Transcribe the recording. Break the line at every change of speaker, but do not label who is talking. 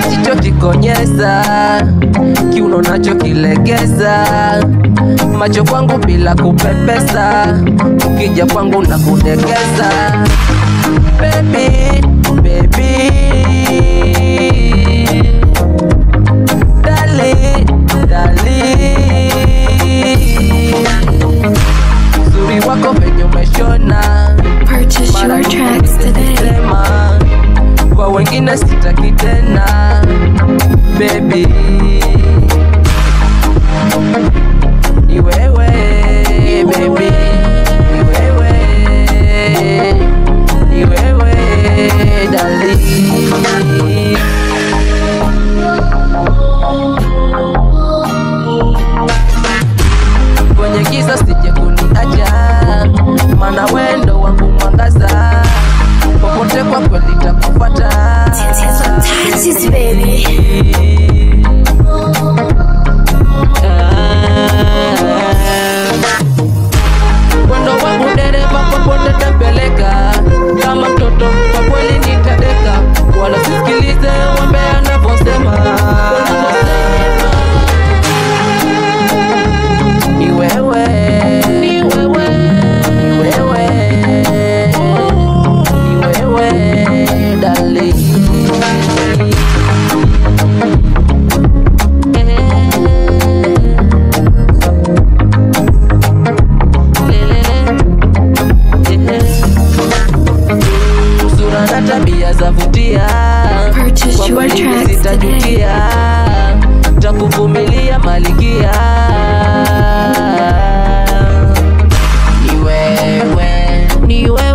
usichotikonyeza, kiuno nacho kilegeza, macho kwangu bila kupepesa, ukija kwangu na kudekeza. Baby, baby, darling, darling, uzuri wako venye umeshona.
Purchase your tracks today.
Kwa wengine sitaki tena, baby. Ni wewe, baby. Ni wewe, ni wewe, darling. Kwenye giza sije kuniacha, maana wendo wangu mwangaza, popote kwa kweli nitakufuata.
Taxes, baby.
Wendo wangu dereva, popote tapeleka, kama mtoto kwa kweli nitadeka, wala sisikilize wambe anavyosema. Ni wewe, ni wewe, ni wewe, ni wewe, darling. Sura na tabia zavutia,
Purchase your tracks today.
takuvumilia malikia. Ni wewe, ni wewe.